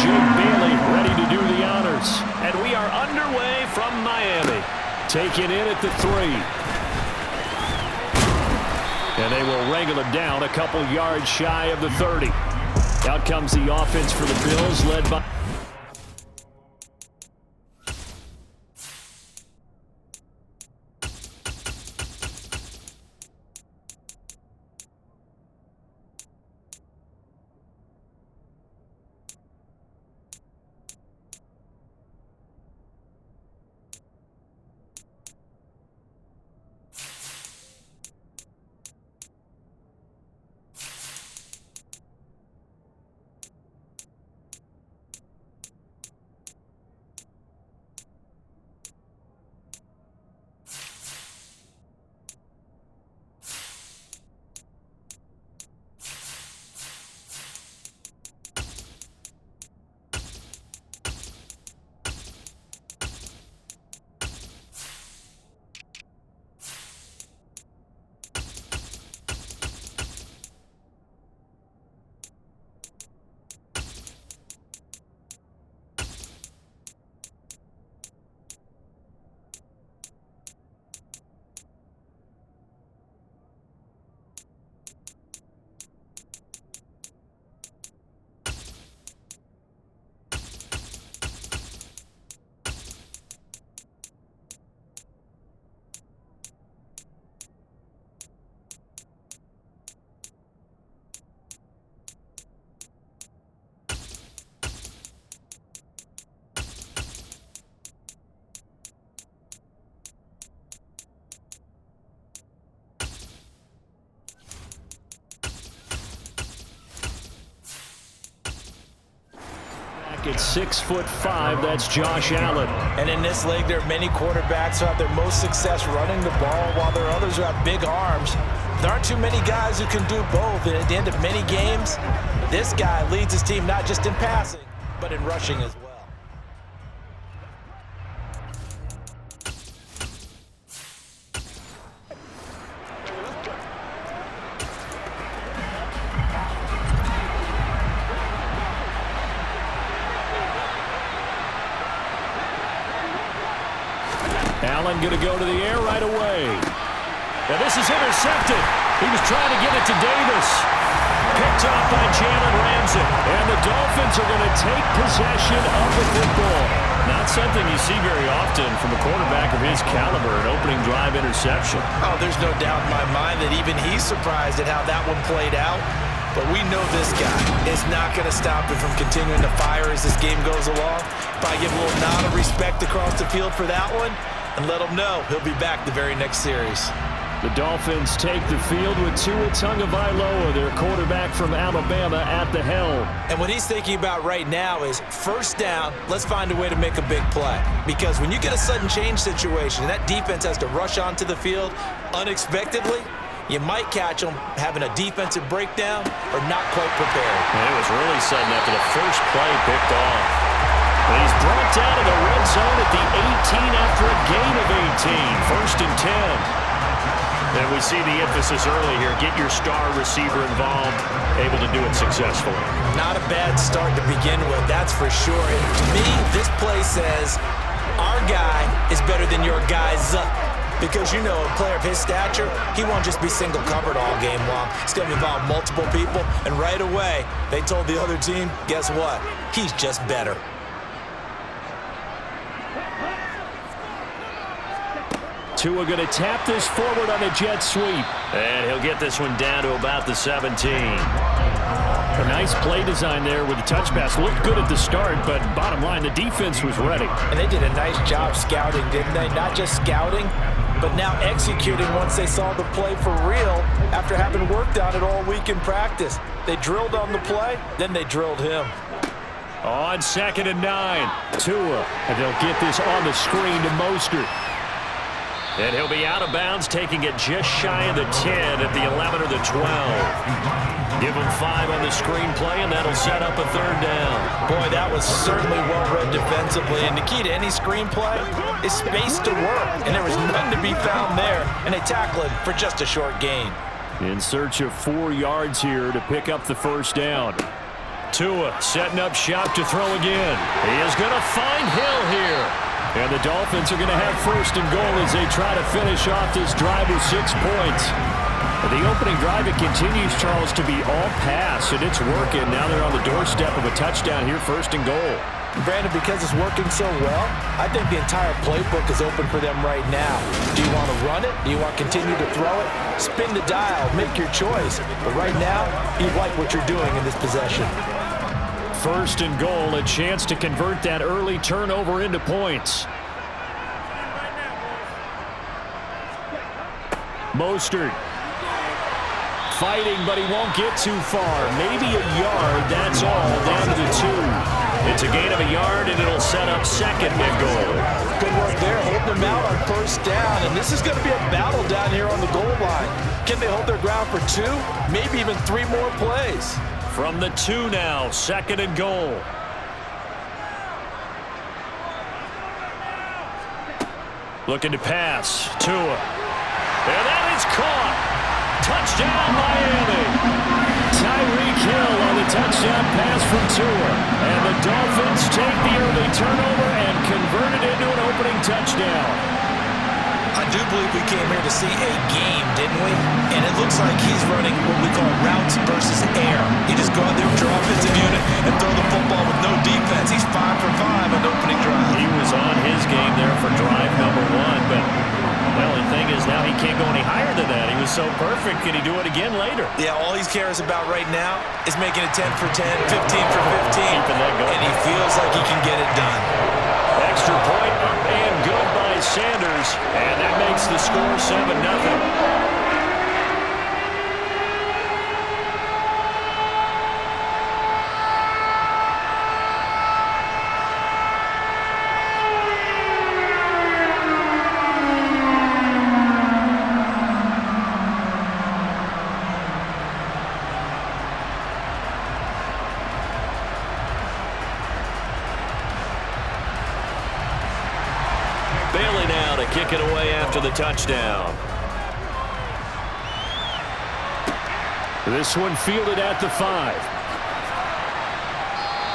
Jake Bailey ready to do the honors. And we are underway from Miami. Taken in at the 3. And they will wrangle him down a couple yards shy of the 30. Out comes the offense for the Bills, led by... At 6'5", that's Josh Allen. And in this league, there are many quarterbacks who have their most success running the ball, while there are others who have big arms. There aren't too many guys who can do both, and at the end of many games, this guy leads his team not just in passing, but in rushing as well. Allen going to go to the air right away. And this is intercepted. He was trying to get it to Davis. Picked off by Jalen Ramsey. And the Dolphins are going to take possession of the football. Not something you see very often from a quarterback of his caliber, an opening drive interception. Oh, there's no doubt in my mind that even he's surprised at how that one played out. But we know this guy is not going to stop him from continuing to fire as this game goes along. Probably give a little nod of respect across the field for that one, and let him know he'll be back the very next series. The Dolphins take the field with Tua Tagovailoa, their quarterback from Alabama, at the helm. And what he's thinking about right now is first down, let's find a way to make a big play. Because when you get a sudden change situation, and that defense has to rush onto the field unexpectedly, you might catch them having a defensive breakdown or not quite prepared. And it was really sudden after the first play picked off. But he's brought down in the red zone at the 18 after a gain of 18. First and 10. And we see the emphasis early here. Get your star receiver involved, able to do it successfully. Not a bad start to begin with, that's for sure. And to me, this play says our guy is better than your guy's. Because, you know, a player of his stature, he won't just be single covered all game long. He's going to involve multiple people. And right away, they told the other team, guess what? He's just better. Tua going to tap this forward on a jet sweep. And he'll get this one down to about the 17. A nice play design there with the touch pass. Looked good at the start, but bottom line, the defense was ready. And they did a nice job scouting, didn't they? Not just scouting, but now executing once they saw the play for real after having worked on it all week in practice. They drilled on the play, then they drilled him. On 2nd and 9, Tua, and they'll get this on the screen to Mostert. And he'll be out of bounds, taking it just shy of the 10 at the 11 or the 12. Give him 5 on the screen play, and that'll set up a 3rd down. Boy, that was certainly well-read defensively. And the key to any screenplay is space to work. And there was none to be found there. And they tackle it for just a short gain. In search of 4 yards here to pick up the 1st down. Tua setting up shop to throw again. He is going to find Hill here. And the Dolphins are going to have first and goal as they try to finish off this drive with 6 points. The opening drive, it continues, Charles, to be all pass, and it's working. Now they're on the doorstep of a touchdown here, first and goal. Brandon, because it's working so well, I think the entire playbook is open for them right now. Do you want to run it? Do you want to continue to throw it? Spin the dial. Make your choice. But right now, you like what you're doing in this possession. First and goal, a chance to convert that early turnover into points. Mostert. Fighting, but he won't get too far. Maybe a yard, that's all, down to the 2. It's a gain of a yard, and it'll set up second and goal. Good work there, holding them out on first down, and this is going to be a battle down here on the goal line. Can they hold their ground for 2, maybe even 3 more plays? From the 2 now, second and goal. Looking to pass, Tua. And that is caught. Touchdown, Miami. Tyreek Hill on the touchdown pass from Tua. And the Dolphins take the early turnover and convert it into an opening touchdown. I do believe we came here to see a game, didn't we? And it looks like he's running what we call routes versus air. He just go out there with your offensive unit and throw the football with no defense. He's 5 for 5 on opening drive. He was on his game there for drive number 1, but well, the thing is now he can't go any higher than that. He was so perfect. Can he do it again later? Yeah, all he cares about right now is making it 10 for 10, 15 for 15. Keeping that going. And he feels like he can get it done. Extra point up and good by Sanders. And that makes the score 7-0. Bailey now to kick it away after the touchdown. This one fielded at the 5.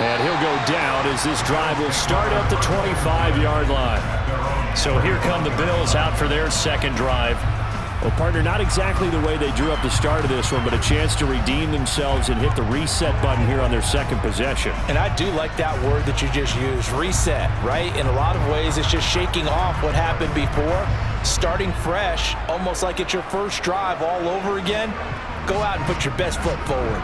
And he'll go down as this drive will start at the 25-yard line. So here come the Bills out for their second drive. Well, partner, not exactly the way they drew up the start of this one, but a chance to redeem themselves and hit the reset button here on their second possession. And I do like that word that you just used, reset, right? In a lot of ways, it's just shaking off what happened before, starting fresh, almost like it's your first drive all over again. Go out and put your best foot forward.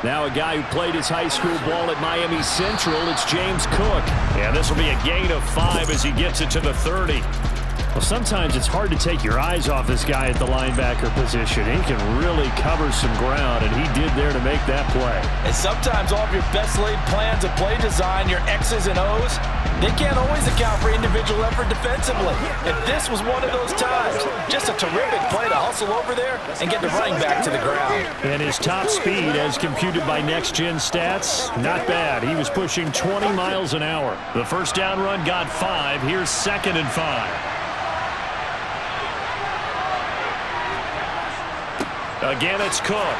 Now a guy who played his high school ball at Miami Central, it's James Cook. And this will be a gain of 5 as he gets it to the 30. Well, sometimes it's hard to take your eyes off this guy at the linebacker position. He can really cover some ground, and he did there to make that play. And sometimes all of your best laid plans of play design, your X's and O's, they can't always account for individual effort defensively. And this was one of those times. Just a terrific play to hustle over there and get the running back to the ground. And his top speed, as computed by Next Gen Stats, not bad. He was pushing 20 miles an hour. The first down run got 5. Here's 2nd and 5. Again, it's Cook.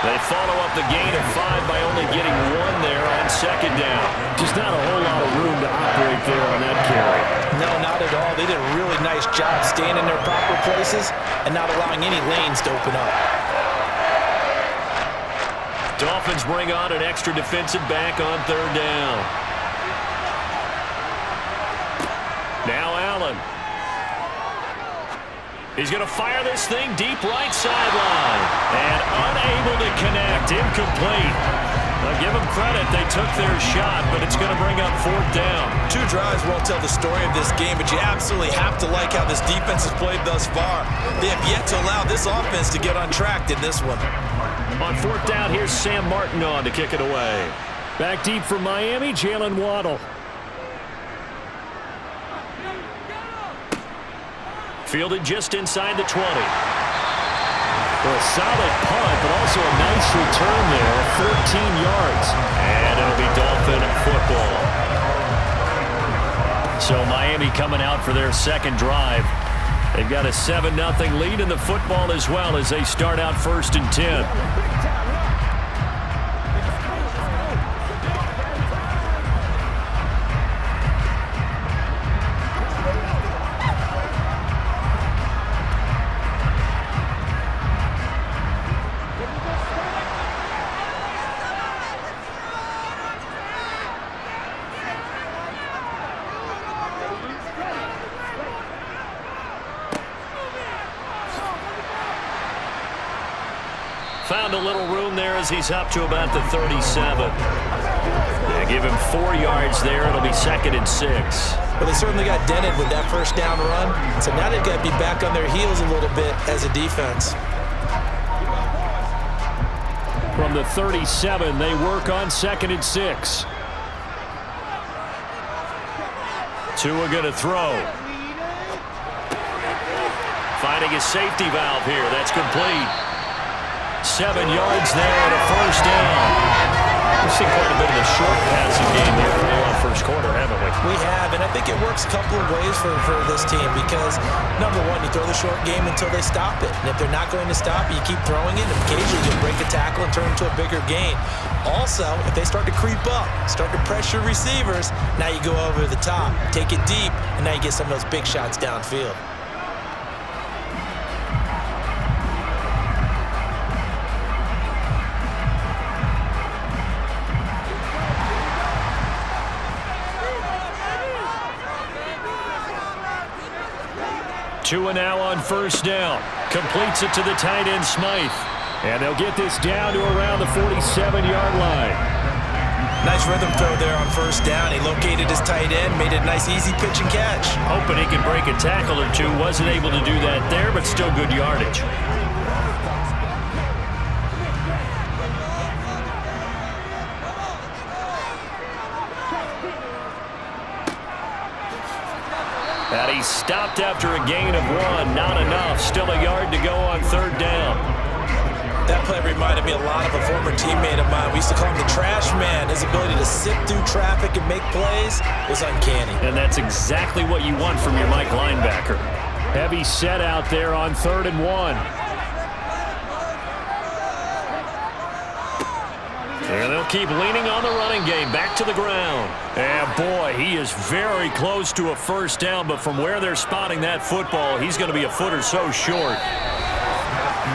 They follow up the gain of 5 by only getting 1 there on 2nd down. Just not a whole lot of room to operate there on that carry. No, not at all. They did a really nice job staying in their proper places and not allowing any lanes to open up. Dolphins bring on an extra defensive back on 3rd down. Now Allen. He's going to fire this thing deep right sideline. And unable to connect. Incomplete. I'll give them credit. They took their shot, but it's going to bring up 4th down. 2 drives won't tell the story of this game, but you absolutely have to like how this defense has played thus far. They have yet to allow this offense to get on track in this one. On 4th down, here's Sam Martin on to kick it away. Back deep for Miami, Jalen Waddle. Fielded just inside the 20. Well, a solid punt, but also a nice return there, 14 yards. And it'll be Dolphin football. So Miami coming out for their second drive. They've got a 7-0 lead in the football as well as they start out 1st and 10. Found a little room there as he's up to about the 37. They give him 4 yards there. It'll be 2nd and 6. Well, they certainly got dented with that first down run. So now they've got to be back on their heels a little bit as a defense. From the 37, they work on 2nd and 6. Tua going to throw. Finding a safety valve here. That's complete. 7 yards there and a 1st down. We've seen quite a bit of a short passing game here in the first quarter, haven't we? We have, and I think it works a couple of ways for this team because, number one, you throw the short game until they stop it. And if they're not going to stop it, you keep throwing it, and occasionally you'll break a tackle and turn into a bigger gain. Also, if they start to creep up, start to pressure receivers, now you go over the top, take it deep, and now you get some of those big shots downfield. Tua now on 1st down. Completes it to the tight end, Smythe. And they'll get this down to around the 47-yard line. Nice rhythm throw there on 1st down. He located his tight end, made it a nice, easy pitch and catch. Hoping he could break a tackle or two. Wasn't able to do that there, but still good yardage. And he stopped after a gain of 1. Not enough. Still a yard to go on 3rd down. That play reminded me a lot of a former teammate of mine. We used to call him the trash man. His ability to sift through traffic and make plays was uncanny. And that's exactly what you want from your Mike linebacker. Heavy set out there on 3rd and 1. And they'll keep leaning on the running game. Back to the ground. And boy, he is very close to a 1st down, but from where they're spotting that football, he's going to be a foot or so short.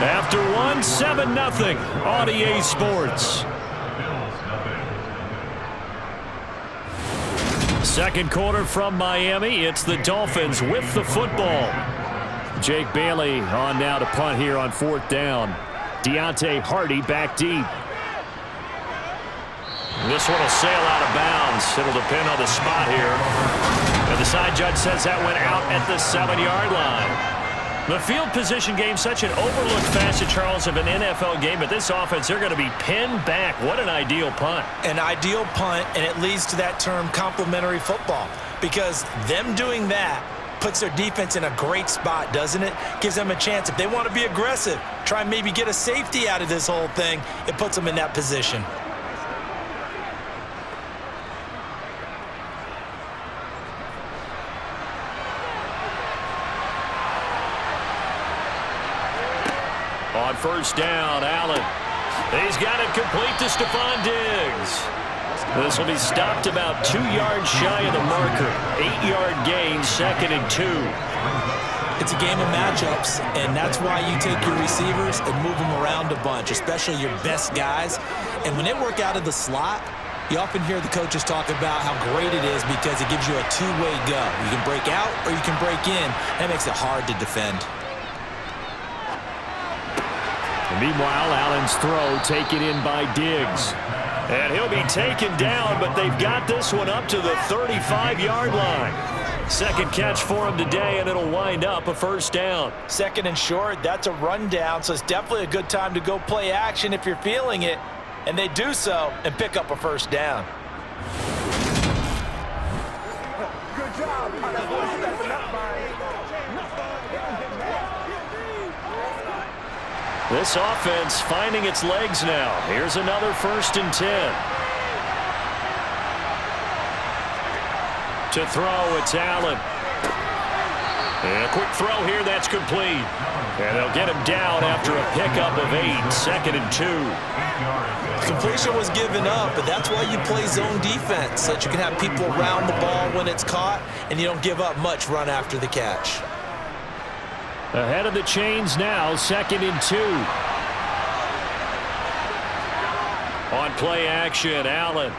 After 1, 7-0 on EA Sports. Second quarter from Miami. It's the Dolphins with the football. Jake Bailey on now to punt here on 4th down. Deontay Hardy back deep. This one will sail out of bounds. It'll depend on the spot here. And the side judge says that went out at the 7-yard line. The field position game, such an overlooked facet, Charles, of an NFL game. But this offense, they're going to be pinned back. What an ideal punt. An ideal punt, and it leads to that term complementary football. Because them doing that puts their defense in a great spot, doesn't it? Gives them a chance. If they want to be aggressive, try and maybe get a safety out of this whole thing, it puts them in that position. On 1st down, Allen. He's got it complete to Stephon Diggs. This will be stopped about 2 yards shy of the marker. 8-yard gain, 2nd and 2. It's a game of matchups, and that's why you take your receivers and move them around a bunch, especially your best guys. And when they work out of the slot, you often hear the coaches talk about how great it is because it gives you a two-way go. You can break out or you can break in. That makes it hard to defend. And meanwhile, Allen's throw taken in by Diggs. And he'll be taken down, but they've got this one up to the 35-yard line. Second catch for him today, and it'll wind up a 1st down. 2nd and short, that's a rundown, so it's definitely a good time to go play action if you're feeling it. And they do so and pick up a 1st down. Good job. This offense finding its legs now. Here's another 1st and 10. To throw, it's Allen. And a quick throw here, that's complete. And they'll get him down after a pickup of 8, 2nd and 2. Completion was given up, but that's why you play zone defense, so that you can have people around the ball when it's caught, and you don't give up much run after the catch. Ahead of the chains now, 2nd and 2. On play action, Allen.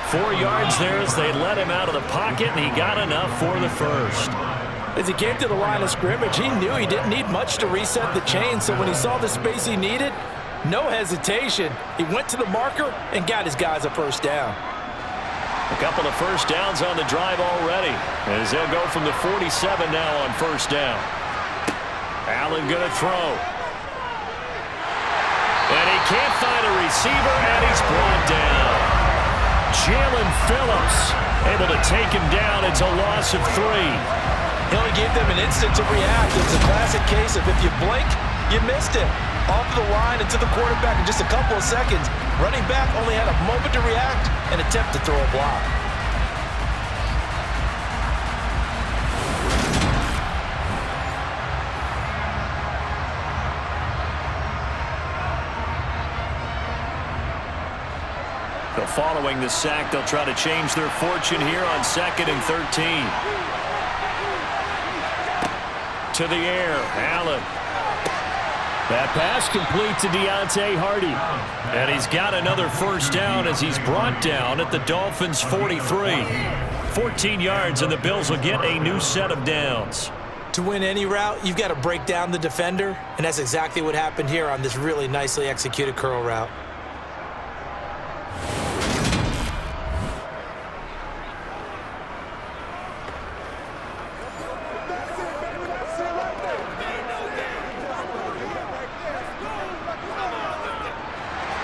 4 yards there as they let him out of the pocket, and he got enough for the first. As he came to the line of scrimmage, he knew he didn't need much to reset the chain, so when he saw the space he needed, no hesitation. He went to the marker and got his guys a first down. A couple of first downs on the drive already, as they'll go from the 47 now on first down. Allen going to throw. And he can't find a receiver, and he's brought down. Jalen Phillips able to take him down. It's a loss of 3. He only gave them an instant to react. It's a classic case of if you blink, you missed it. Off the line and to the quarterback in just a couple of seconds. Running back only had a moment to react and attempt to throw a block. So following the sack, they'll try to change their fortune here on 2nd and 13. To the air, Allen. That pass complete to Deontay Hardy. And he's got another first down as he's brought down at the Dolphins' 43. 14 yards, and the Bills will get a new set of downs. To win any route, you've got to break down the defender, and that's exactly what happened here on this really nicely executed curl route.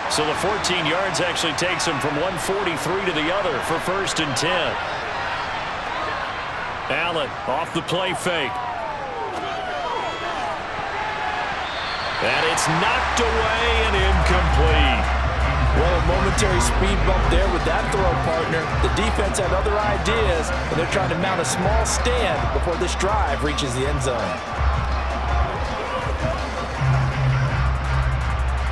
So the 14 yards actually takes him from 143 to the other for 1st and 10. Allen off the play fake. And it's knocked away and incomplete. Well, a momentary speed bump there with that throw, partner. The defense had other ideas, and they're trying to mount a small stand before this drive reaches the end zone.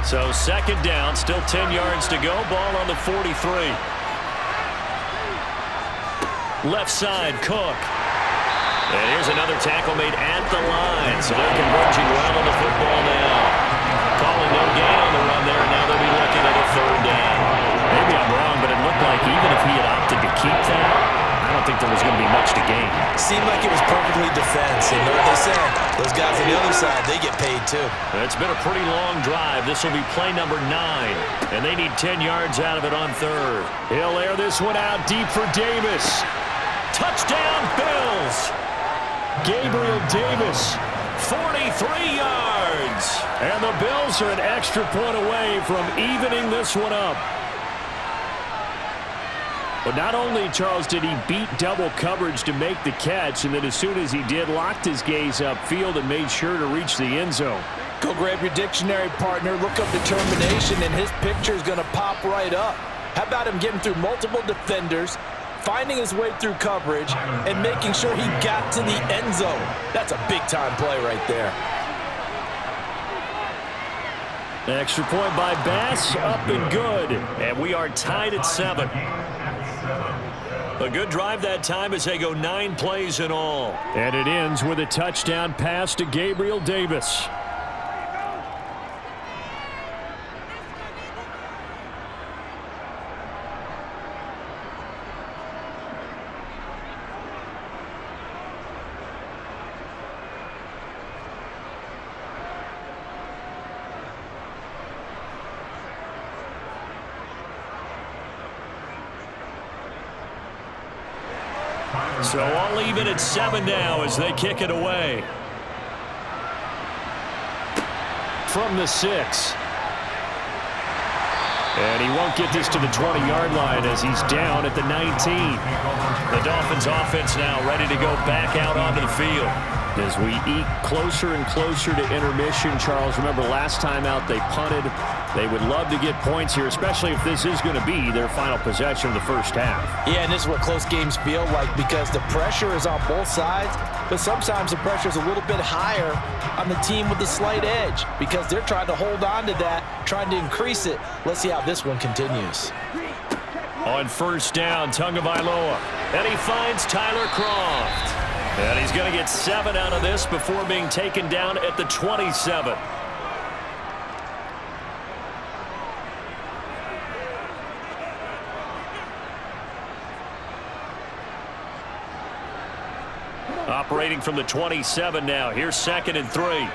So 2nd down, still 10 yards to go. Ball on the 43. Left side, Cook. And here's another tackle made at the line. So they're converging well on the football now. Calling no gain on the run there, and now they'll be looking at a 3rd down. Maybe I'm wrong, but it looked like even if he had opted to keep that, I don't think there was going to be much to gain. Seemed like it was perfectly defense. You know what they say? Those guys on the other side, they get paid too. It's been a pretty long drive. This will be play number 9, and they need 10 yards out of it on 3rd. He'll air this one out deep for Davis. Touchdown, Bills! Gabriel Davis, 43 yards. And the Bills are an extra point away from evening this one up. But not only, Charles, did he beat double coverage to make the catch, and then as soon as he did, locked his gaze upfield and made sure to reach the end zone. Go grab your dictionary, partner. Look up determination, and his picture is going to pop right up. How about him getting through multiple defenders, finding his way through coverage, and making sure he got to the end zone? That's a big-time play right there. Extra point by Bass, up and good. And we are tied at 7. A good drive that time as they go 9 plays in all. And it ends with a touchdown pass to Gabriel Davis. So all even at 7 now as they kick it away. From the 6. And he won't get this to the 20-yard line as he's down at the 19. The Dolphins offense now ready to go back out onto the field. As we eke closer and closer to intermission, Charles, remember last time out they punted. They would love to get points here, especially if this is going to be their final possession of the first half. Yeah, and this is what close games feel like because the pressure is on both sides, but sometimes the pressure is a little bit higher on the team with the slight edge because they're trying to hold on to that, trying to increase it. Let's see how this one continues. On first down, Tagovailoa. And he finds Tyler Croft. And he's going to get 7 out of this before being taken down at the 27. Operating from the 27 now. Here's 2nd and 3.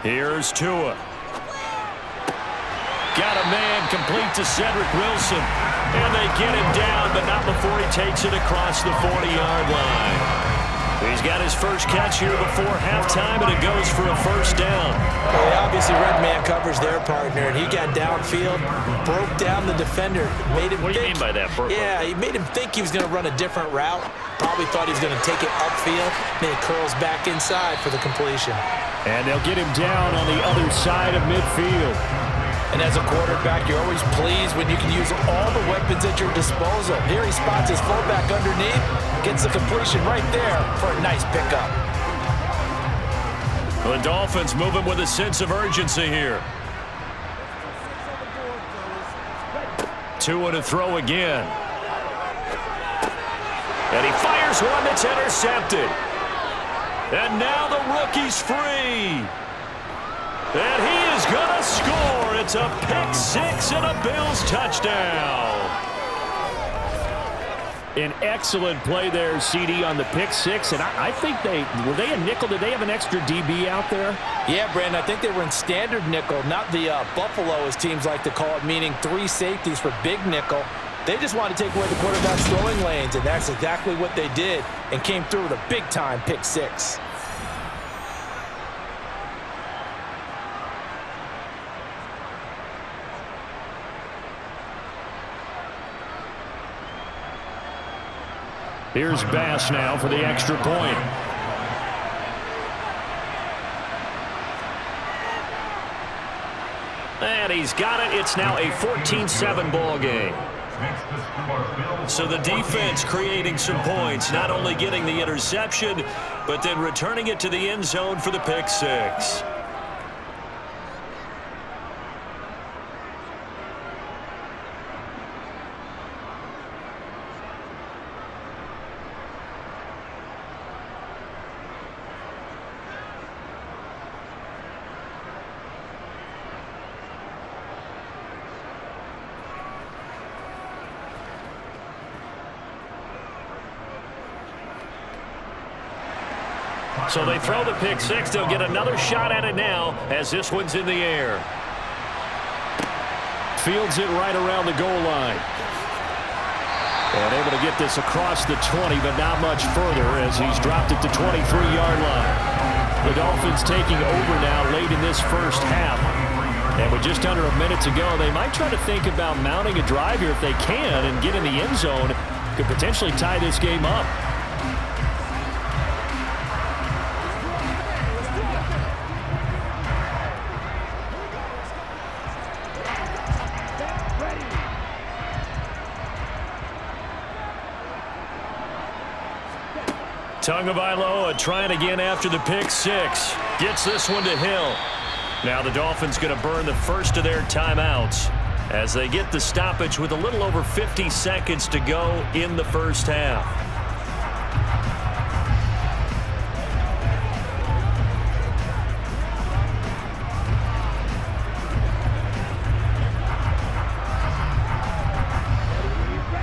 Here's Tua. Got a man complete to Cedric Wilson. And they get him down, but not before he takes it across the 40-yard line. He's got his first catch here before halftime, and it goes for a first down. Well, he obviously read man coverage their partner, and he got downfield, broke down the defender, made him What do you mean by that, Burt? Yeah, he made him think he was going to run a different route. Probably thought he was going to take it upfield, then he curls back inside for the completion. And they'll get him down on the other side of midfield. And as a quarterback, you're always pleased when you can use all the weapons at your disposal. Here he spots his fullback underneath, gets the completion right there for a nice pickup. The Dolphins moving with a sense of urgency here. Tua to throw again. And he fires one that's intercepted. And now the rookie's free. And he is going to score. It's a pick six and a Bills touchdown. An excellent play there, CD, on the pick six. And I think were they a nickel? Did they have an extra DB out there? Yeah, Brandon, I think they were in standard nickel, not the Buffalo, as teams like to call it, meaning 3 safeties for big nickel. They just wanted to take away the quarterback's throwing lanes, and that's exactly what they did and came through with a big-time pick six. Here's Bass now for the extra point. And he's got it. It's now a 14-7 ball game. So the defense creating some points, not only getting the interception, but then returning it to the end zone for the pick six. So they throw the pick six. They'll get another shot at it now as this one's in the air. Fields it right around the goal line. And able to get this across the 20, but not much further as he's dropped it to 23-yard line. The Dolphins taking over now late in this first half. And with just under a minute to go, they might try to think about mounting a drive here if they can and get in the end zone. Could potentially tie this game up. Tagovailoa trying again after the pick six. Gets this one to Hill. Now the Dolphins going to burn the first of their timeouts as they get the stoppage with a little over 50 seconds to go in the first half.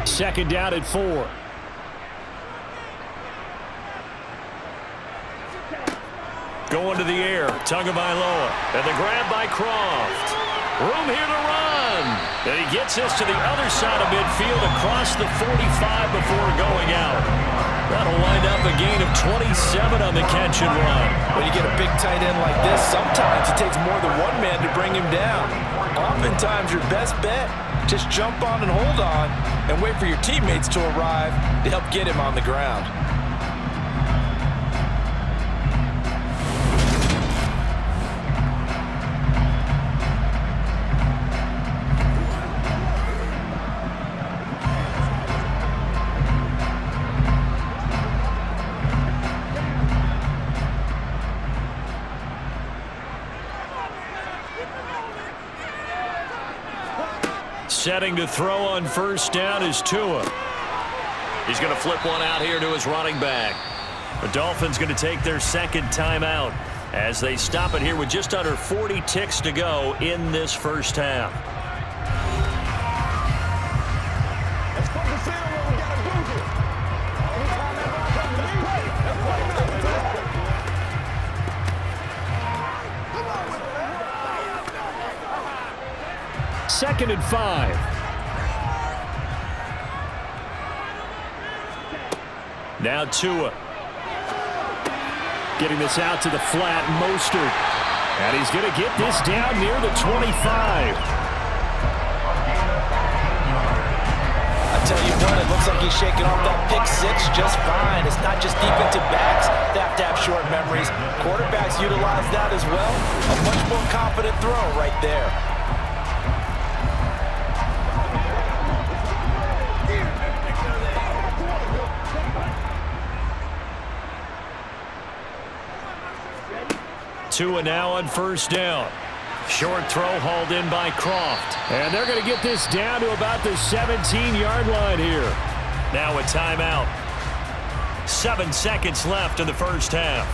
Second down at 4. Going to the air, Tagovailoa, and the grab by Croft. Room here to run. And he gets this to the other side of midfield across the 45 before going out. That'll wind up a gain of 27 on the catch and run. When you get a big tight end like this, sometimes it takes more than one man to bring him down. Oftentimes your best bet, just jump on and hold on and wait for your teammates to arrive to help get him on the ground. Setting to throw on first down is Tua. He's going to flip one out here to his running back. The Dolphins going to take their second timeout as they stop it here with just under 40 ticks to go in this first half. Let's put the center where we got to do here. Anytime that ball comes to play, let's play it up. Come on with it, man. 2nd and 5. Now Tua. Getting this out to the flat, Mostert. And he's going to get this down near the 25. I tell you what, it looks like he's shaking off that pick six just fine. It's not just defensive backs that have to have short memories. Quarterbacks utilize that as well. A much more confident throw right there. Tua now on first down. Short throw hauled in by Croft. And they're going to get this down to about the 17-yard line here. Now a timeout. 7 seconds left in the first half.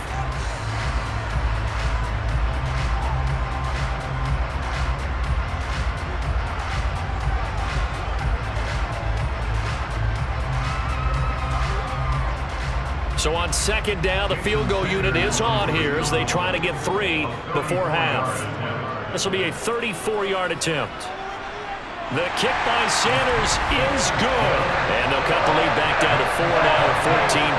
So on second down, the field goal unit is on here as they try to get 3 before half. This will be a 34-yard attempt. The kick by Sanders is good. And they'll cut the lead back down to 4 now at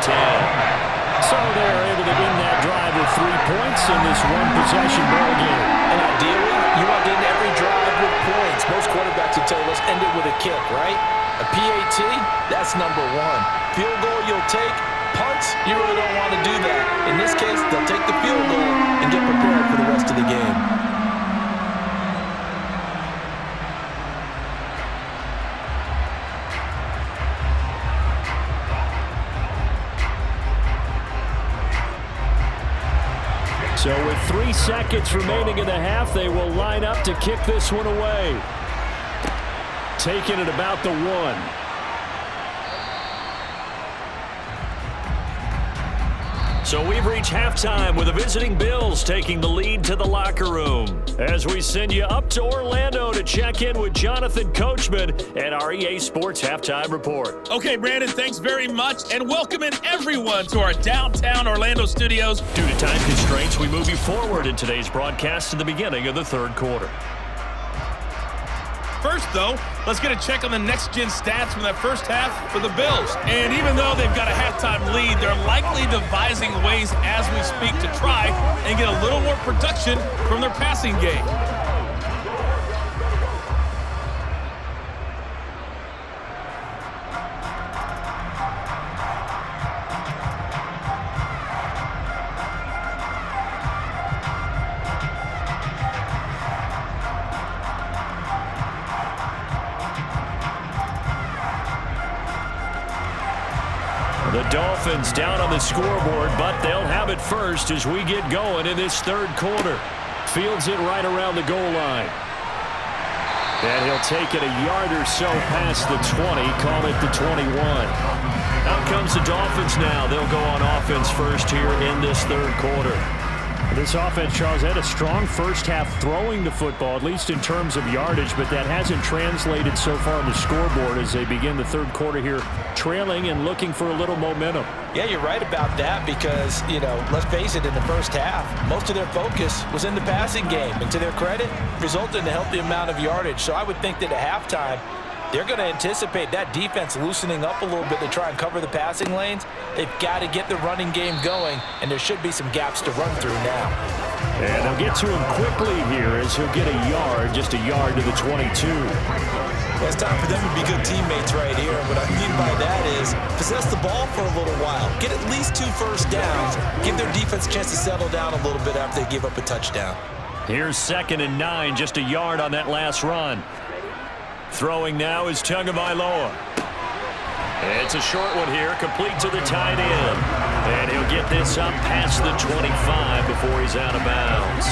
14-10. So they're able to end that drive with 3 points in this one-possession ball game. And ideally, you want to end every drive with points. Most quarterbacks would tell you, let's end it with a kick, right? A PAT, that's number 1. Field goal you'll take. Punts, you really don't want to do that. In this case, they'll take the field goal and get prepared for the rest of the game. So with 3 seconds remaining in the half, they will line up to kick this one away. Taking it about the 1. So we've reached halftime with the visiting Bills taking the lead to the locker room. As we send you up to Orlando to check in with Jonathan Coachman and our EA Sports Halftime Report. Okay, Brandon, thanks very much, and welcome in everyone to our downtown Orlando studios. Due to time constraints, we move you forward in today's broadcast to the beginning of the third quarter. First, though, let's get a check on the next-gen stats from that first half for the Bills. And even though they've got a halftime lead, they're likely devising ways as we speak to try and get a little more production from their passing game. The Dolphins down on the scoreboard, but they'll have it first as we get going in this third quarter. Fields it right around the goal line. And he'll take it a yard or so past the 20, call it the 21. Out comes the Dolphins now. They'll go on offense first here in this third quarter. This offense, Charles, had a strong first half throwing the football, at least in terms of yardage, but that hasn't translated so far on the scoreboard as they begin the third quarter here, trailing and looking for a little momentum. Yeah, you're right about that because, let's face it, in the first half, most of their focus was in the passing game. And to their credit, resulted in a healthy amount of yardage. So I would think that at halftime, they're going to anticipate that defense loosening up a little bit to try and cover the passing lanes. They've got to get the running game going, and there should be some gaps to run through now. And they'll get to him quickly here as he'll get a yard, just a yard to the 22. Well, it's time for them to be good teammates right here. What I mean by that is possess the ball for a little while. Get at least 2 first downs. Give their defense a chance to settle down a little bit after they give up a touchdown. Here's 2nd and 9, just a yard on that last run. Throwing now is Tagovailoa. It's a short one here, complete to the tight end. And he'll get this up past the 25 before he's out of bounds.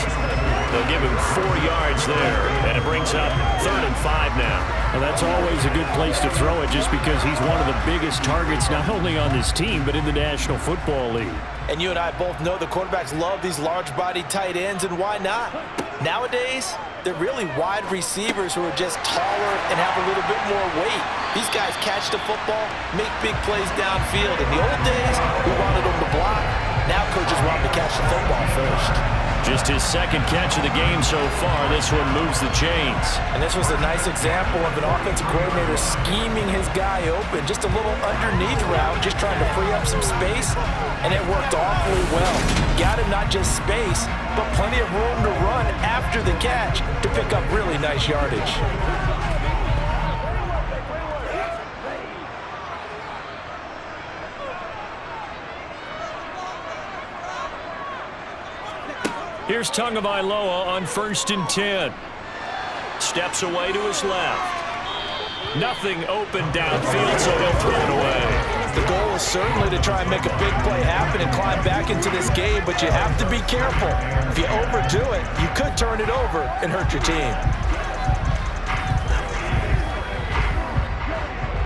They'll give him 4 yards there, and it brings up 3rd and 5 now. Well, that's always a good place to throw it just because he's one of the biggest targets not only on this team but in the National Football League. And you and I both know the quarterbacks love these large-bodied tight ends, and why not? Nowadays, they're really wide receivers who are just taller and have a little bit more weight. These guys catch the football, make big plays downfield. In the old days, we wanted them to block. Now coaches want them to catch the football first. Just his 2nd catch of the game so far. This one moves the chains. And this was a nice example of an offensive coordinator scheming his guy open. Just a little underneath route, just trying to free up some space, and it worked awfully well. Got him not just space, but plenty of room to run after the catch to pick up really nice yardage. Here's Tagovailoa on 1st and 10. Steps away to his left. Nothing open downfield, so he'll throw it away. The goal is certainly to try and make a big play happen and climb back into this game, but you have to be careful. If you overdo it, you could turn it over and hurt your team.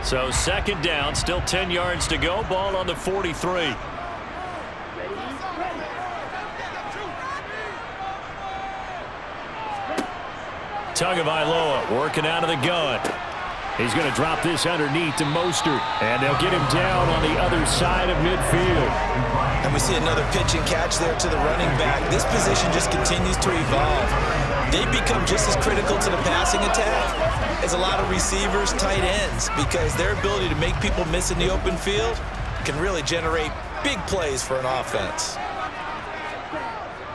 So 2nd down, still 10 yards to go. Ball on the 43. Tagovailoa working out of the gun. He's going to drop this underneath to Mostert, and they'll get him down on the other side of midfield. And we see another pitch and catch there to the running back. This position just continues to evolve. They become just as critical to the passing attack as a lot of receivers, tight ends, because their ability to make people miss in the open field can really generate big plays for an offense.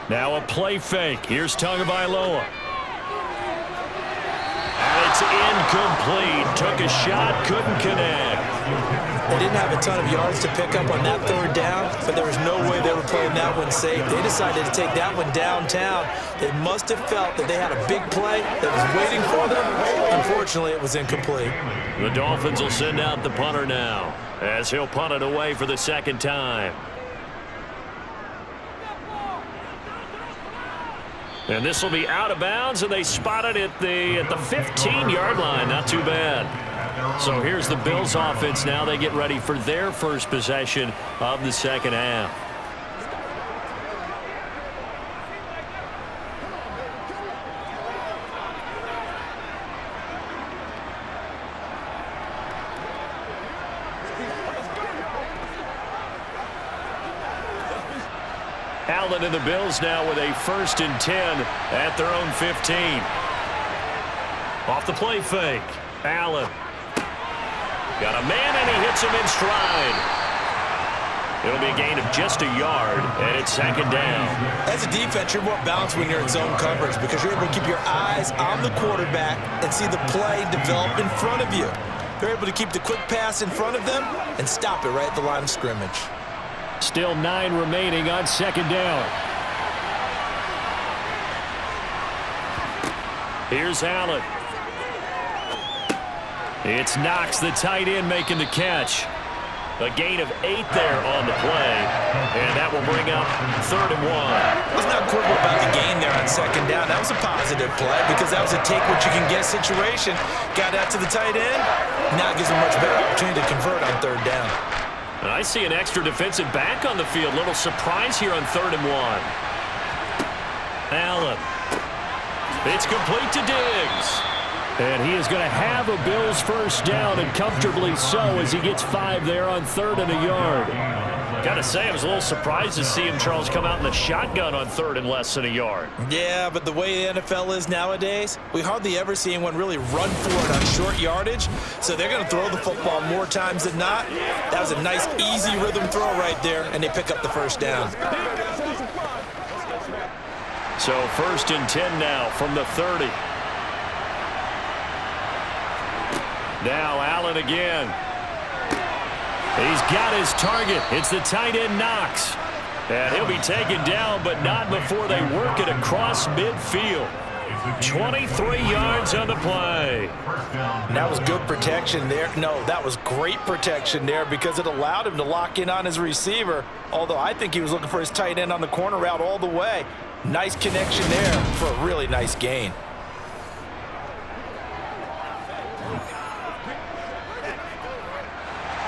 Now a play fake. Here's Tagovailoa. And it's incomplete. Took a shot, couldn't connect. They didn't have a ton of yards to pick up on that 3rd down, but there was no way they were playing that one safe. They decided to take that one downtown. They must have felt that they had a big play that was waiting for them. Unfortunately, it was incomplete. The Dolphins will send out the punter now, as he'll punt it away for the 2nd time. And this will be out of bounds, and they spot it at the 15-yard line. Not too bad. So here's the Bills offense now. They get ready for their first possession of the 2nd half. Allen and the Bills now with a 1st and 10 at their own 15. Off the play fake. Allen. Got a man, and he hits him in stride. It'll be a gain of just a yard, and it's 2nd down. As a defense, you're more balanced when you're in zone coverage because you're able to keep your eyes on the quarterback and see the play develop in front of you. You're able to keep the quick pass in front of them and stop it right at the line of scrimmage. Still 9 remaining on 2nd down. Here's Allen. It's Knox, the tight end, making the catch. A gain of 8 there on the play, and that will bring up 3rd and 1. Let's not quibble about the gain there on 2nd down. That was a positive play because that was a take-what-you-can-get situation. Got out to the tight end. Now it gives them much better opportunity to convert on 3rd down. And I see an extra defensive back on the field. Little surprise here on 3rd and 1. Allen. It's complete to Diggs. And he is going to have a Bills 1st down, and comfortably so, as he gets 5 there on 3rd and a yard. Got to say, I was a little surprised to see him, Charles, come out in the shotgun on 3rd and less than a yard. Yeah, but the way the NFL is nowadays, we hardly ever see anyone really run for it on short yardage, so they're going to throw the football more times than not. That was a nice, easy rhythm throw right there, and they pick up the 1st down. So 1st and 10 now from the 30. Now Allen again. He's got his target. It's the tight end Knox. And he'll be taken down, but not before they work it across midfield. 23 yards on the play. That was good protection there. No, that was great protection there because it allowed him to lock in on his receiver, although I think he was looking for his tight end on the corner route all the way. Nice connection there for a really nice gain.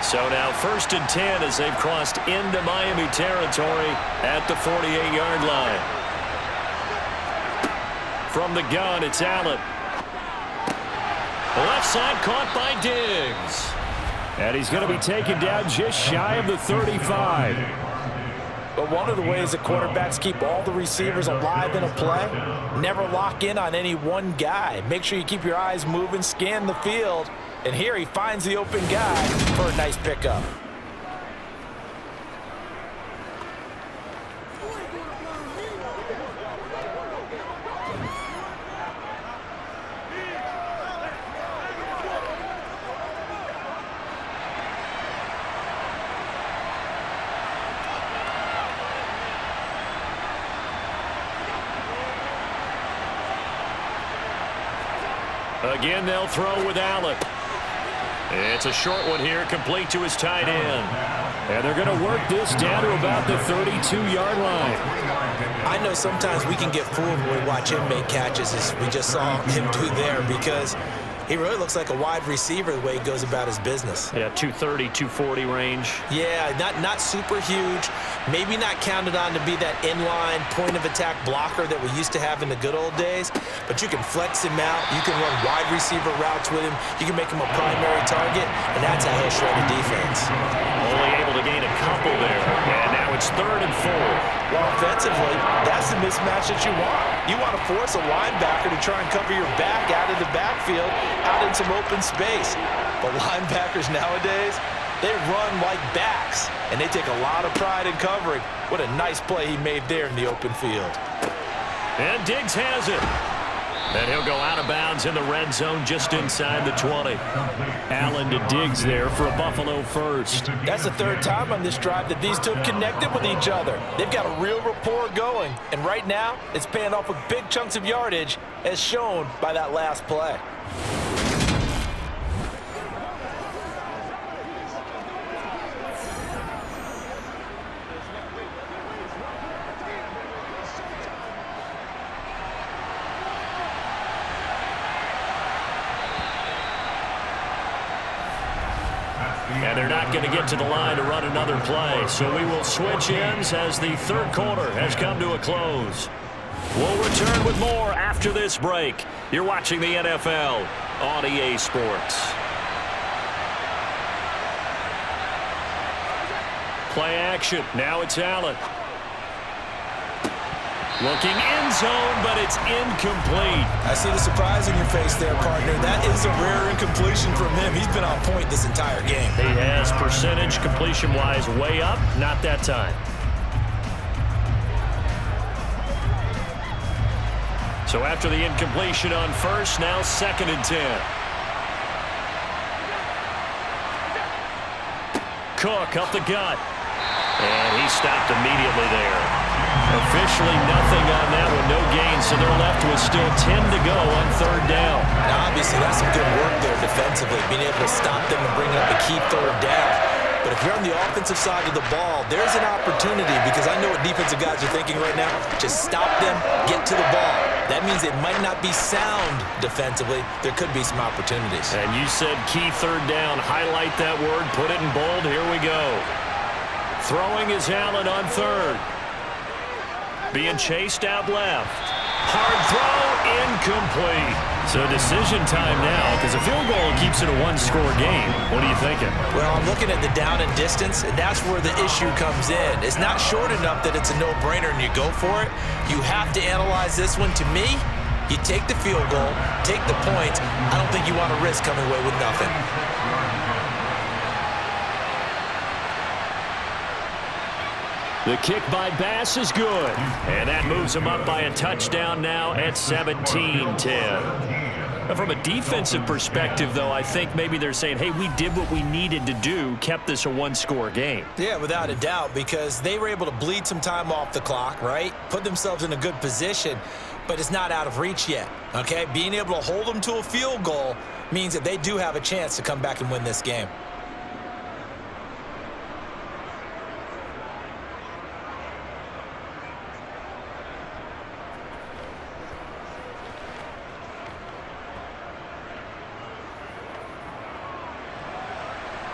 So now 1st and 10 as they've crossed into Miami territory at the 48-yard line. From the gun, it's Allen. Left side caught by Diggs. And he's going to be taken down just shy of the 35. But one of the ways that quarterbacks keep all the receivers alive in a play, never lock in on any one guy. Make sure you keep your eyes moving, scan the field. And here he finds the open guy for a nice pickup. Again, they'll throw with Allen. It's a short one here, complete to his tight end. And they're going to work this down to about the 32-yard line. I know sometimes we can get fooled when we watch him make catches, as we just saw him do there, because he really looks like a wide receiver the way he goes about his business. Yeah, 230, 240 range. Yeah, not super huge. Maybe not counted on to be that inline point-of-attack blocker that we used to have in the good old days. But you can flex him out. You can run wide receiver routes with him. You can make him a primary target, and that's how he'll shred a defense. Only able to gain a couple there. And now it's 3rd and 4. Well, offensively, that's the mismatch that you want. You want to force a linebacker to try and cover your back out of the backfield, out in some open space. But linebackers nowadays, they run like backs, and they take a lot of pride in covering. What a nice play he made there in the open field. And Diggs has it. And he'll go out of bounds in the red zone just inside the 20. Allen to Diggs there for a Buffalo first. That's the 3rd time on this drive that these two have connected with each other. They've got a real rapport going, and right now it's paying off with big chunks of yardage, as shown by that last play. And they're not going to get to the line to run another play. So we will switch ends as the 3rd quarter has come to a close. We'll return with more after this break. You're watching the NFL on EA Sports. Play action. Now it's Allen. Looking end zone, but it's incomplete. I see the surprise in your face there, partner. That is a rare incompletion from him. He's been on point this entire game. He has percentage completion-wise way up, not that time. So after the incompletion on first, now 2nd and 10. Cook up the gut. And he stopped immediately there. Officially nothing on that one, no gain, so they're left with still 10 to go on 3rd down. Now, obviously, that's some good work there defensively, being able to stop them and bring up the key 3rd down. But if you're on the offensive side of the ball, there's an opportunity, because I know what defensive guys are thinking right now. Just stop them, get to the ball. That means it might not be sound defensively. There could be some opportunities. And you said key 3rd down. Highlight that word, put it in bold. Here we go. Throwing is Allen on 3rd. Being chased out left. Hard throw, incomplete. So decision time now, because a field goal keeps it a 1-score game. What are you thinking? Well, I'm looking at the down and distance, and that's where the issue comes in. It's not short enough that it's a no-brainer and you go for it. You have to analyze this one. To me, you take the field goal, take the points. I don't think you want to risk coming away with nothing. The kick by Bass is good. And that moves him up by a touchdown now at 17-10. From a defensive perspective, though, I think maybe they're saying, hey, we did what we needed to do, kept this a 1-score game. Yeah, without a doubt, because they were able to bleed some time off the clock, right? Put themselves in a good position, but it's not out of reach yet, okay? Being able to hold them to a field goal means that they do have a chance to come back and win this game.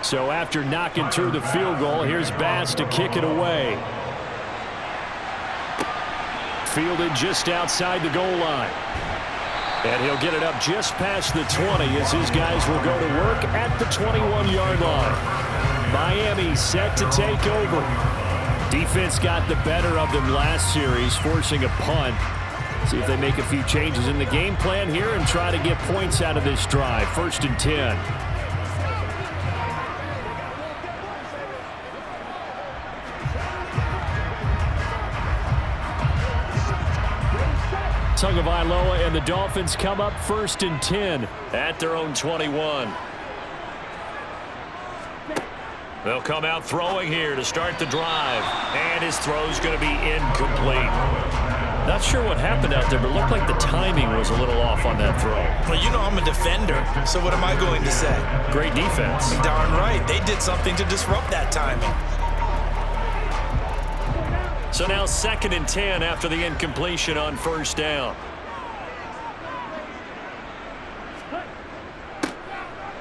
So after knocking through the field goal, here's Bass to kick it away. Fielded just outside the goal line. And he'll get it up just past the 20 as his guys will go to work at the 21-yard line. Miami set to take over. Defense got the better of them last series, forcing a punt. See if they make a few changes in the game plan here and try to get points out of this drive. 1st and 10. Tagovailoa and the Dolphins come up 1st and 10 at their own 21. They'll come out throwing here to start the drive. And his throw's going to be incomplete. Not sure what happened out there, but it looked like the timing was a little off on that throw. Well, you know I'm a defender, so what am I going to say? Great defense. Darn right. They did something to disrupt that timing. So now 2nd and 10 after the incompletion on 1st down.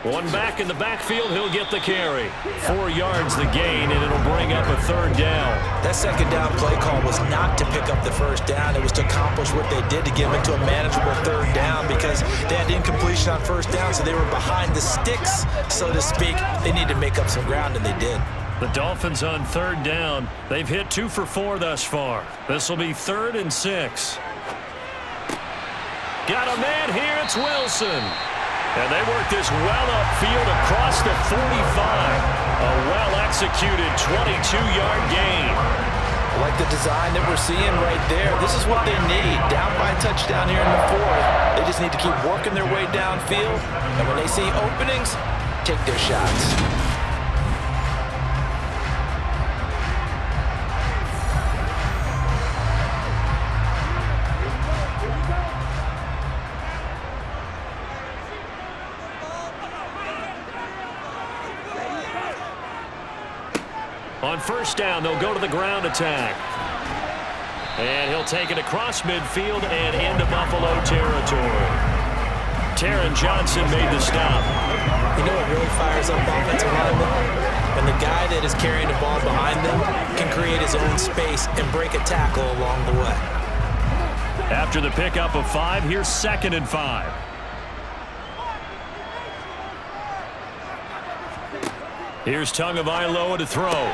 One back in the backfield, he'll get the carry. 4 yards the gain, and it'll bring up a 3rd down. That 2nd down play call was not to pick up the 1st down. It was to accomplish what they did to get them into a manageable 3rd down because they had incompletion on 1st down, so they were behind the sticks, so to speak. They needed to make up some ground, and they did. The Dolphins on 3rd down. They've hit 2 for 4 thus far. This will be 3rd and 6. Got a man here. It's Wilson. And they work this well upfield across the 45. A well-executed 22-yard gain. I like the design that we're seeing right there. This is what they need. Down by a touchdown here in the 4th. They just need to keep working their way downfield. And when they see openings, take their shots. On 1st down, they'll go to the ground attack. And he'll take it across midfield and into Buffalo territory. Taron Johnson made the stop. You know what really fires up offensive linemen? When the guy that is carrying the ball behind them can create his own space and break a tackle along the way. After the pickup of 5, here's 2nd and 5. Here's Tagovailoa to throw.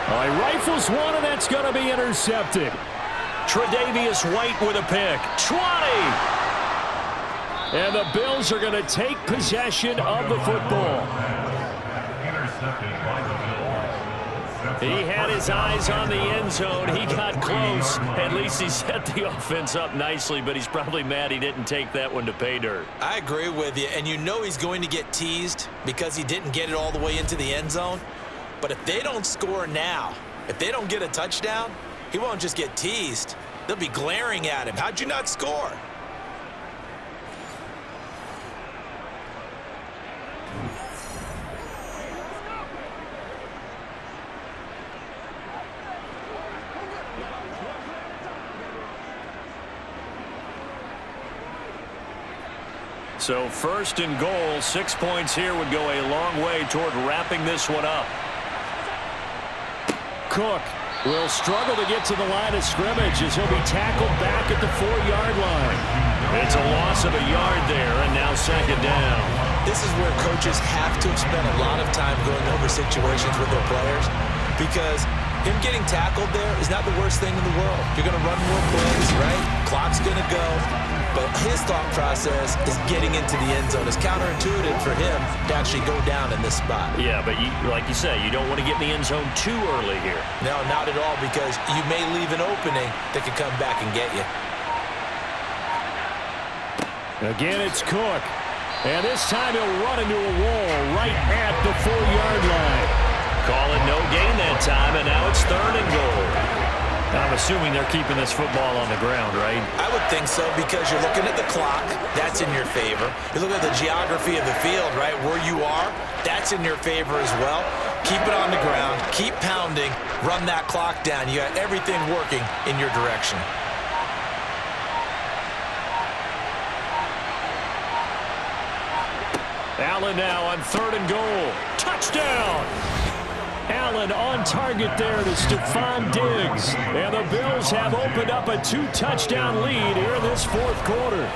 All right, rifles one, and that's going to be intercepted. Tre'Davious White with a pick. 20! And the Bills are going to take possession of the football. He had his eyes on the end zone. He got close. At least he set the offense up nicely, but he's probably mad he didn't take that one to pay dirt. I agree with you, and you know he's going to get teased because he didn't get it all the way into the end zone. But if they don't score now, if they don't get a touchdown, he won't just get teased. They'll be glaring at him. How'd you not score? So 1st and goal, 6 points here would go a long way toward wrapping this one up. Cook will struggle to get to the line of scrimmage as he'll be tackled back at the 4-yard line. It's a loss of a yard there, and now 2nd down. This is where coaches have to have spent a lot of time going over situations with their players because him getting tackled there is not the worst thing in the world. You're going to run more plays, right? Clock's going to go. But his thought process is getting into the end zone. It's counterintuitive for him to actually go down in this spot. Yeah, but like you say, you don't want to get in the end zone too early here. No, not at all, because you may leave an opening that could come back and get you. Again, it's Cook. And this time he'll run into a wall right at the 4-yard line. Call it no gain that time, and now it's 3rd and goal. I'm assuming they're keeping this football on the ground, right? I would think so, because you're looking at the clock. That's in your favor. You look at the geography of the field, right? Where you are, that's in your favor as well. Keep it on the ground. Keep pounding. Run that clock down. You got everything working in your direction. Allen now on 3rd and goal. Touchdown! Allen on target there to Stephon Diggs. And the Bills have opened up a 2-touchdown lead here in this 4th quarter.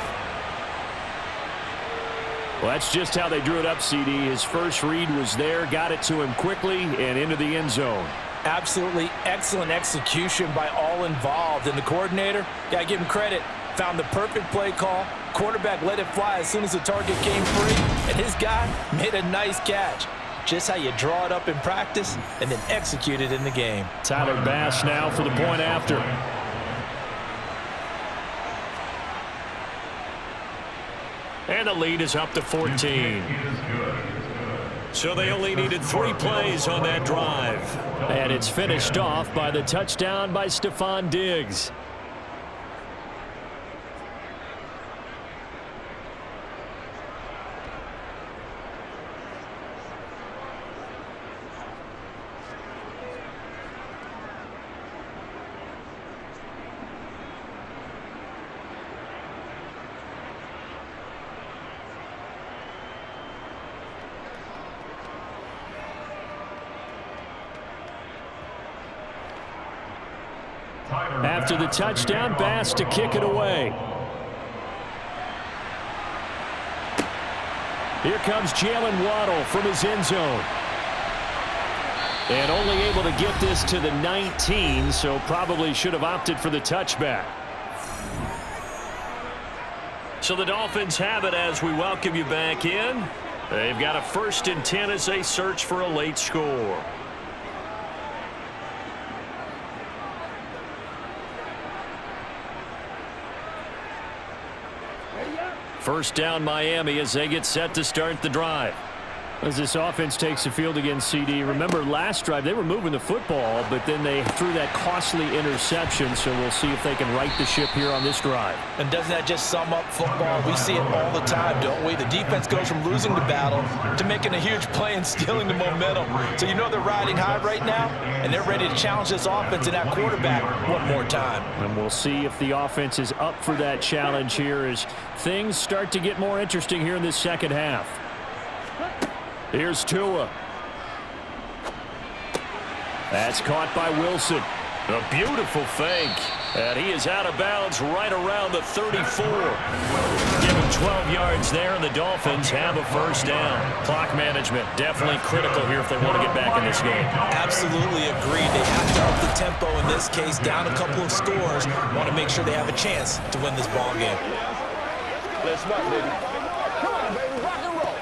Well, that's just how they drew it up, CD. His first read was there, got it to him quickly, and into the end zone. Absolutely excellent execution by all involved. And the coordinator, got to give him credit, found the perfect play call. Quarterback let it fly as soon as the target came free, and his guy made a nice catch. Just how you draw it up in practice and then execute it in the game. Tyler Bass now for the point after. And the lead is up to 14. So they only needed 3 plays on that drive. And it's finished off by the touchdown by Stephon Diggs. After the touchdown, Bass to kick it away. Here comes Jalen Waddle from his end zone. And only able to get this to the 19, so probably should have opted for the touchback. So the Dolphins have it as we welcome you back in. They've got a 1st and 10 as they search for a late score. First down Miami as they get set to start the drive. As this offense takes the field against CD. Remember last drive they were moving the football, but then they threw that costly interception, so we'll see if they can right the ship here on this drive. And doesn't that just sum up football? We see it all the time, don't we? The defense goes from losing the battle to making a huge play and stealing the momentum. So you know they're riding high right now, and they're ready to challenge this offense and that quarterback one more time. And we'll see if the offense is up for that challenge here as things start to get more interesting here in this second half. Here's Tua. That's caught by Wilson. A beautiful fake. And he is out of bounds right around the 34. Give him 12 yards there, and the Dolphins have a first down. Clock management definitely critical here if they want to get back in this game. Absolutely agreed. They have to up the tempo in this case, down a couple of scores. Want to make sure they have a chance to win this ball game. Let's rock, baby. Come on, baby. Rock and roll.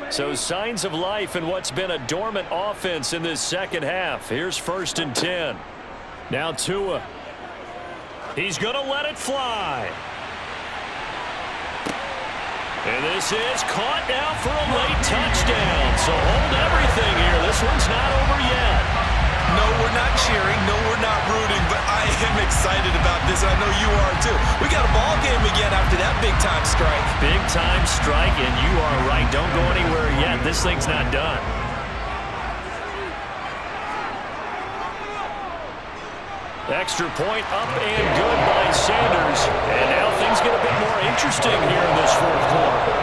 So signs of life in what's been a dormant offense in this second half. Here's 1st and 10. Now Tua. He's going to let it fly. And this is caught now for a late touchdown. So hold everything here. This one's not over yet. No, we're not cheering. No, we're not rooting. But I am excited about this. I know you are too. We got a ball game again after that big-time strike. Big-time strike, and you are right. Don't go anywhere yet. This thing's not done. Extra point up and good by Sanders. And now things get a bit more interesting here in this 4th quarter.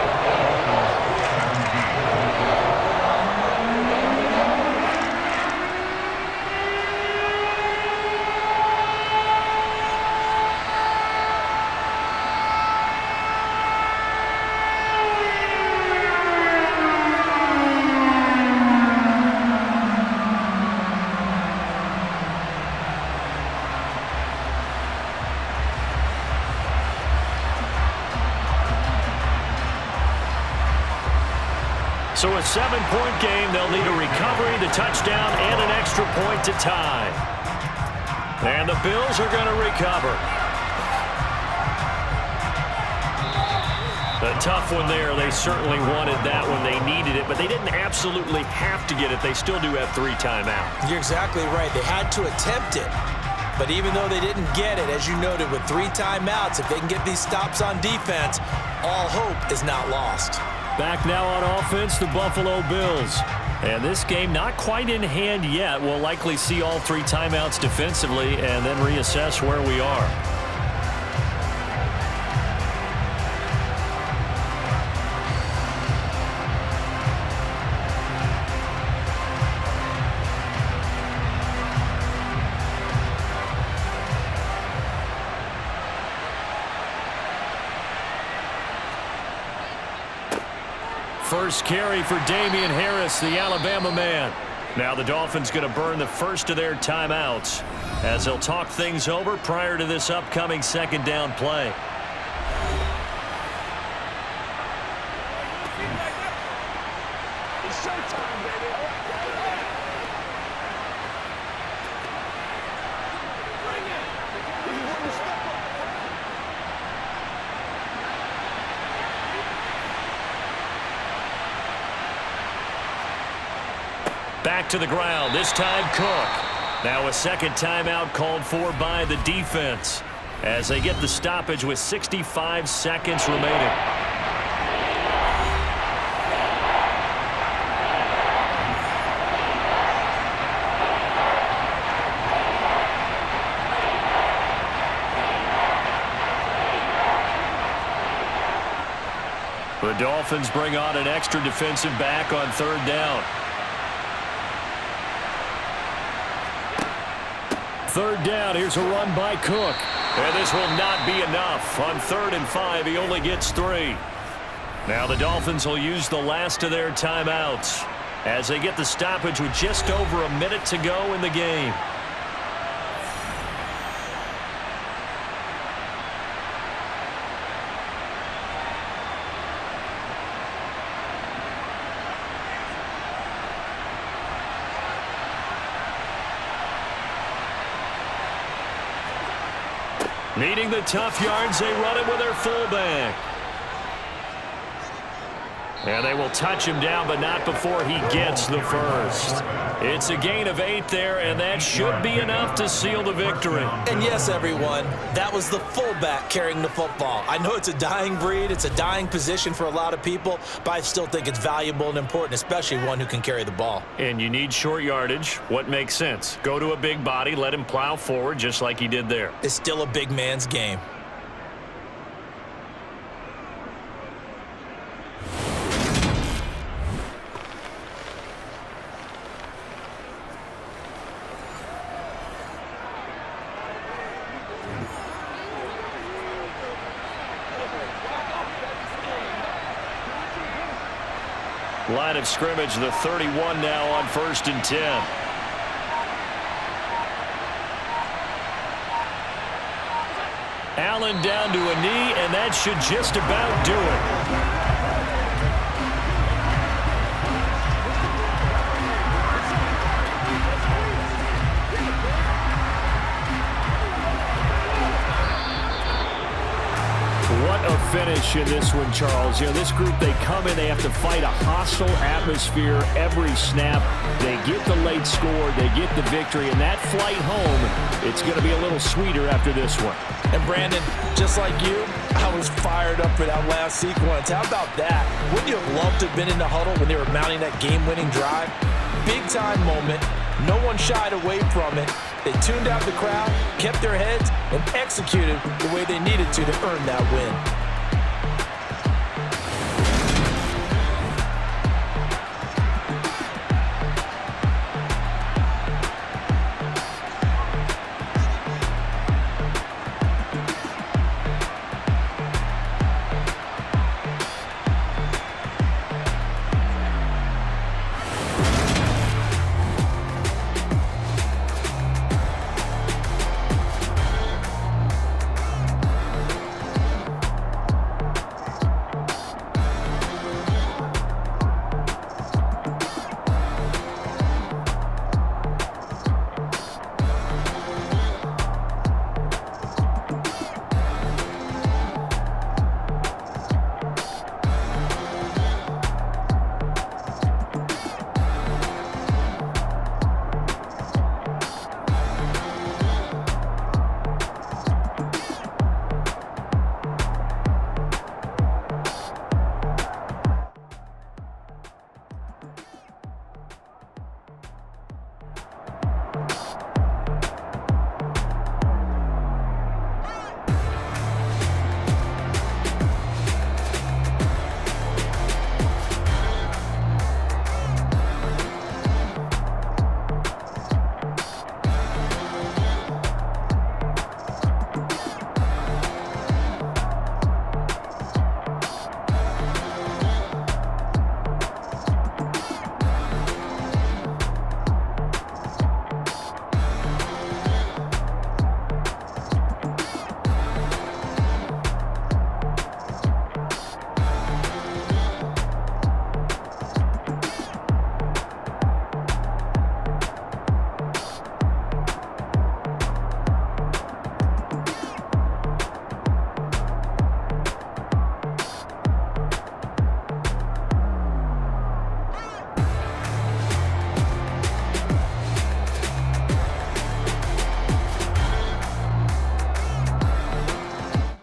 So a 7-point game, they'll need a recovery, the touchdown, and an extra point to tie. And the Bills are going to recover. A tough one there. They certainly wanted that when they needed it, but they didn't absolutely have to get it. They still do have 3 timeouts. You're exactly right. They had to attempt it. But even though they didn't get it, as you noted, with 3 timeouts, if they can get these stops on defense, all hope is not lost. Back now on offense, the Buffalo Bills. And this game not quite in hand yet. We'll likely see all 3 timeouts defensively and then reassess where we are. first carry for Damian Harris, the Alabama man. Now the Dolphins going to burn the first of their timeouts as they'll talk things over prior to this upcoming second down play. It's showtime, baby. Bring it. This is when you step up. Back to the ground, this time Cook. Now a second timeout called for by the defense as they get the stoppage with 65 seconds remaining. The Dolphins bring on an extra defensive back on third down. Third down, here's a run by Cook. And this will not be enough. On 3rd and 5, he only gets 3. Now the Dolphins will use the last of their timeouts as they get the stoppage with just over a minute to go in the game. Needing the tough yards, they run it with their fullback. And they will touch him down, but not before he gets the first. It's a gain of 8 there, and that should be enough to seal the victory. And yes, everyone, that was the fullback carrying the football. I know it's a dying breed, it's a dying position for a lot of people, but I still think it's valuable and important, especially one who can carry the ball. And you need short yardage. What makes sense? Go to a big body, let him plow forward just like he did there. It's still a big man's game. Line of scrimmage, the 31 now on 1st and 10. Allen down to a knee, and that should just about do it. What a finish in this one, Charles. You know, this group, they come in, they have to fight a hostile atmosphere every snap. They get the late score, they get the victory, and that flight home, it's going to be a little sweeter after this one. And Brandon, just like you, I was fired up for that last sequence. How about that? Wouldn't you have loved to have been in the huddle when they were mounting that game-winning drive? Big-time moment. No one shied away from it. They tuned out the crowd, kept their heads, and executed the way they needed to earn that win.